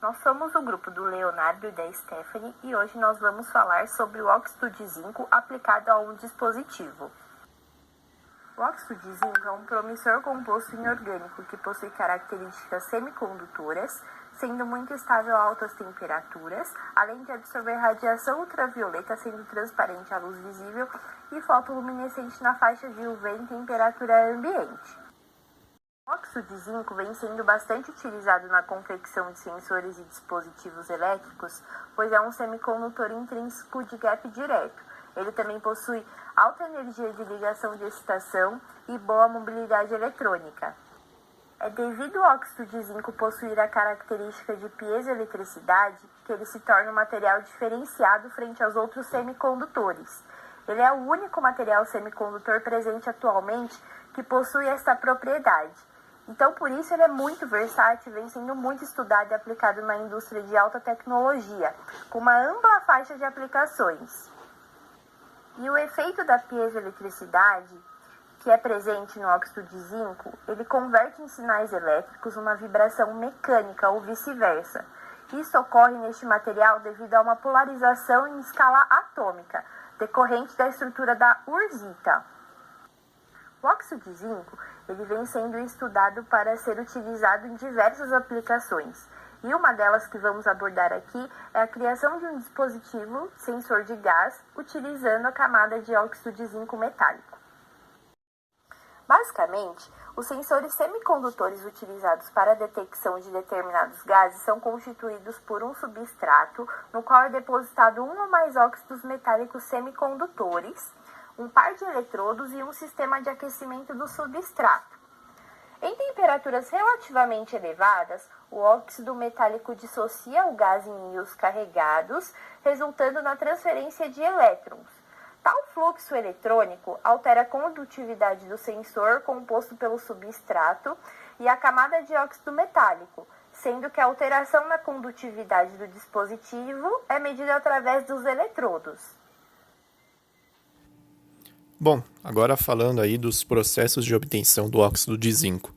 Nós somos o grupo do Leonardo e da Stephanie e hoje nós vamos falar sobre o óxido de zinco aplicado a um dispositivo. O óxido de zinco é um promissor composto inorgânico que possui características semicondutoras, sendo muito estável a altas temperaturas, além de absorver radiação ultravioleta, sendo transparente à luz visível e fotoluminescente na faixa de UV em temperatura ambiente. O óxido de zinco vem sendo bastante utilizado na confecção de sensores e dispositivos elétricos, pois é um semicondutor intrínseco de gap direto. Ele também possui alta energia de ligação de excitação e boa mobilidade eletrônica. É devido ao óxido de zinco possuir a característica de piezoeletricidade que ele se torna um material diferenciado frente aos outros semicondutores. Ele é o único material semicondutor presente atualmente que possui esta propriedade. Então, por isso, ele é muito versátil, vem sendo muito estudado e aplicado na indústria de alta tecnologia, com uma ampla faixa de aplicações. E o efeito da piezoeletricidade, que é presente no óxido de zinco, ele converte em sinais elétricos uma vibração mecânica ou vice-versa. Isso ocorre neste material devido a uma polarização em escala atômica, decorrente da estrutura da ursita. O óxido de zinco ele vem sendo estudado para ser utilizado em diversas aplicações. E uma delas que vamos abordar aqui é a criação de um dispositivo sensor de gás utilizando a camada de óxido de zinco metálico. Basicamente, os sensores semicondutores utilizados para a detecção de determinados gases são constituídos por um substrato no qual é depositado um ou mais óxidos metálicos semicondutores, um par de eletrodos e um sistema de aquecimento do substrato. Em temperaturas relativamente elevadas, o óxido metálico dissocia o gás em íons carregados, resultando na transferência de elétrons. Tal fluxo eletrônico altera a condutividade do sensor composto pelo substrato e a camada de óxido metálico, sendo que a alteração na condutividade do dispositivo é medida através dos eletrodos. Bom, agora falando aí dos processos de obtenção do óxido de zinco.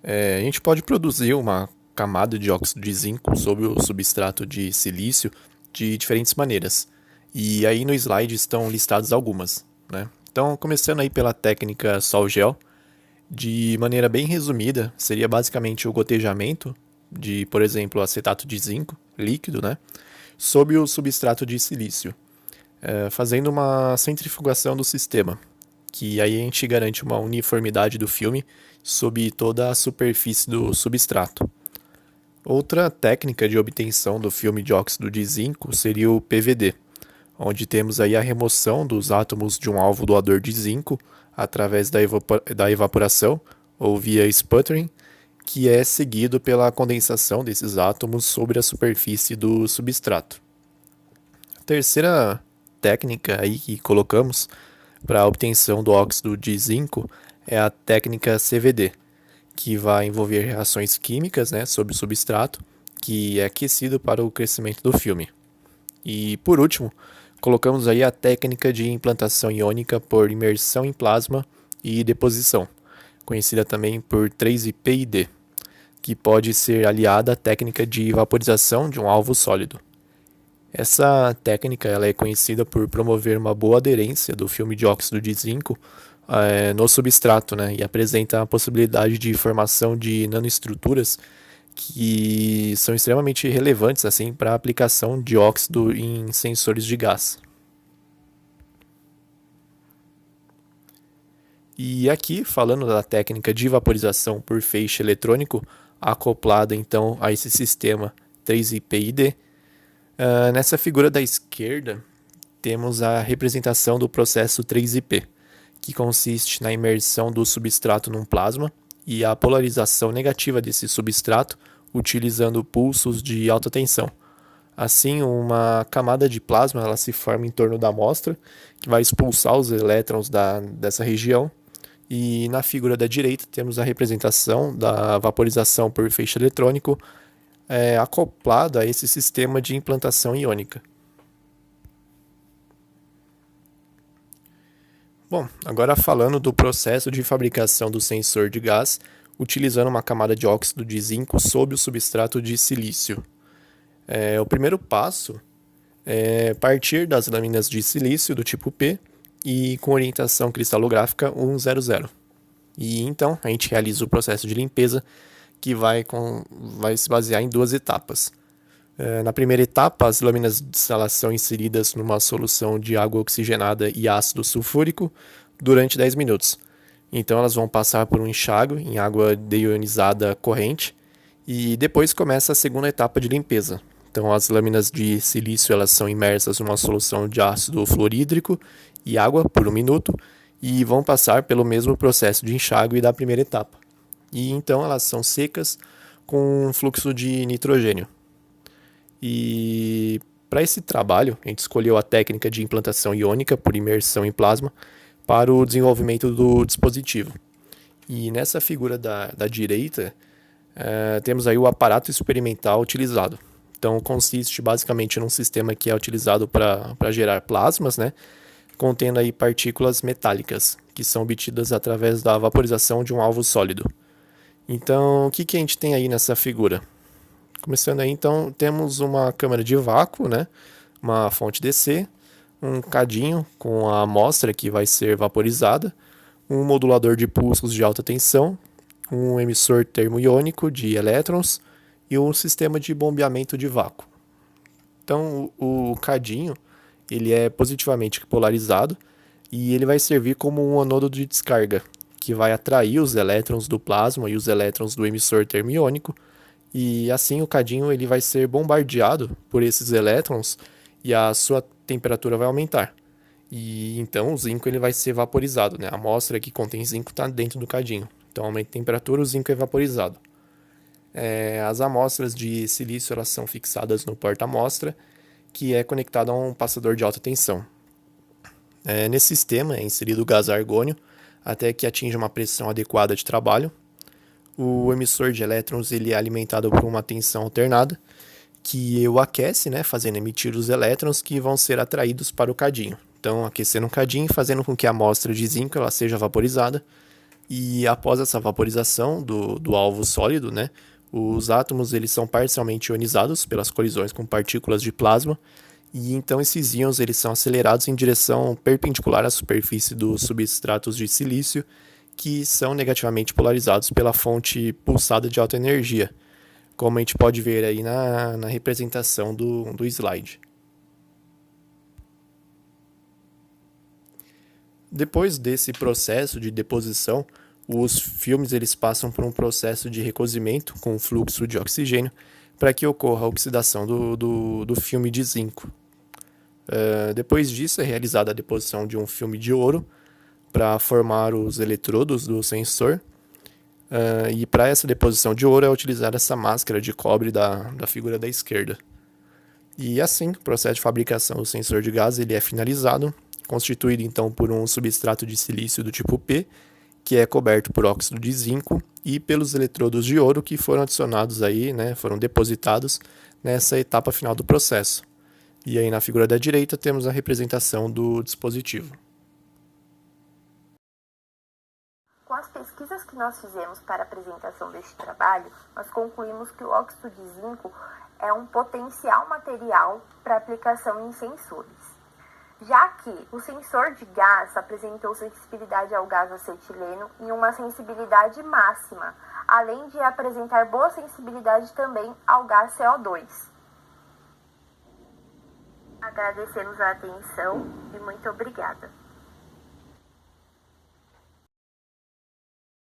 A gente pode produzir uma camada de óxido de zinco sobre o substrato de silício de diferentes maneiras. E aí no slide estão listadas algumas, né? Então, começando aí pela técnica sol-gel, de maneira bem resumida, seria basicamente o gotejamento de, por exemplo, acetato de zinco, líquido, né? Sobre o substrato de silício. Fazendo uma centrifugação do sistema, que aí a gente garante uma uniformidade do filme sobre toda a superfície do substrato. Outra técnica de obtenção do filme de óxido de zinco seria o PVD, onde temos aí a remoção dos átomos de um alvo doador de zinco através da evaporação ou via sputtering, que é seguido pela condensação desses átomos sobre a superfície do substrato. A terceira técnica aí que colocamos para a obtenção do óxido de zinco é a técnica CVD, que vai envolver reações químicas, né, sobre o substrato, que é aquecido para o crescimento do filme. E por último, colocamos aí a técnica de implantação iônica por imersão em plasma e deposição, conhecida também por 3IPID, que pode ser aliada à técnica de vaporização de um alvo sólido. Essa técnica ela é conhecida por promover uma boa aderência do filme de óxido de zinco no substrato, né, e apresenta a possibilidade de formação de nanoestruturas que são extremamente relevantes assim, para a aplicação de óxido em sensores de gás. E aqui, falando da técnica de vaporização por feixe eletrônico, acoplada então a esse sistema 3IPID, nessa figura da esquerda, temos a representação do processo 3IP, que consiste na imersão do substrato num plasma e a polarização negativa desse substrato utilizando pulsos de alta tensão. Assim, uma camada de plasma ela se forma em torno da amostra, que vai expulsar os elétrons dessa região. E na figura da direita temos a representação da vaporização por feixe eletrônico acoplado a esse sistema de implantação iônica. Bom, agora falando do processo de fabricação do sensor de gás, utilizando uma camada de óxido de zinco sob o substrato de silício. O primeiro passo é partir das lâminas de silício do tipo P e com orientação cristalográfica 100. E então a gente realiza o processo de limpeza que vai se basear em 2 etapas. Na primeira etapa, as lâminas de sal são inseridas numa solução de água oxigenada e ácido sulfúrico durante 10 minutos. Então elas vão passar por um enxágue em água deionizada corrente e depois começa a segunda etapa de limpeza. Então as lâminas de silício elas são imersas numa solução de ácido fluorídrico e água por 1 minuto e vão passar pelo mesmo processo de enxágue da primeira etapa. E então elas são secas com um fluxo de nitrogênio. E para esse trabalho, a gente escolheu a técnica de implantação iônica por imersão em plasma para o desenvolvimento do dispositivo. E nessa figura da direita, temos aí o aparato experimental utilizado. Então, consiste basicamente num sistema que é utilizado para gerar plasmas, né, contendo aí partículas metálicas, que são obtidas através da vaporização de um alvo sólido. Então, o que a gente tem aí nessa figura? Começando aí, então, temos uma câmara de vácuo, né? Uma fonte DC, um cadinho com a amostra que vai ser vaporizada, um modulador de pulsos de alta tensão, um emissor termoiônico de elétrons e um sistema de bombeamento de vácuo. Então, o cadinho ele é positivamente polarizado e ele vai servir como um anodo de descarga, que vai atrair os elétrons do plasma e os elétrons do emissor termoiônico. E assim o cadinho ele vai ser bombardeado por esses elétrons e a sua temperatura vai aumentar. E então o zinco ele vai ser vaporizado, né? A amostra que contém zinco está dentro do cadinho. Então aumenta a temperatura, o zinco é vaporizado. As amostras de silício elas são fixadas no porta-amostra, que é conectado a um passador de alta tensão. Nesse sistema é inserido o gás argônio até que atinja uma pressão adequada de trabalho. O emissor de elétrons ele é alimentado por uma tensão alternada, que o aquece, né, fazendo emitir os elétrons que vão ser atraídos para o cadinho. Então, aquecendo o cadinho, fazendo com que a amostra de zinco ela seja vaporizada. E após essa vaporização do alvo sólido, né, os átomos eles são parcialmente ionizados pelas colisões com partículas de plasma. E então esses íons eles são acelerados em direção perpendicular à superfície dos substratos de silício, que são negativamente polarizados pela fonte pulsada de alta energia, como a gente pode ver aí na representação do slide. Depois desse processo de deposição, os filmes eles passam por um processo de recozimento com fluxo de oxigênio para que ocorra a oxidação do filme de zinco. Depois disso é realizada a deposição de um filme de ouro para formar os eletrodos do sensor. E para essa deposição de ouro é utilizada essa máscara de cobre da figura da esquerda. E assim, o processo de fabricação do sensor de gás ele é finalizado, constituído então por um substrato de silício do tipo P, que é coberto por óxido de zinco, e pelos eletrodos de ouro que foram adicionados aí, né, foram depositados nessa etapa final do processo. E aí na figura da direita temos a representação do dispositivo. Com as pesquisas que nós fizemos para a apresentação deste trabalho, nós concluímos que o óxido de zinco é um potencial material para aplicação em sensores, já que o sensor de gás apresentou sensibilidade ao gás acetileno em uma sensibilidade máxima, além de apresentar boa sensibilidade também ao gás CO2. Agradecemos a atenção e muito obrigada.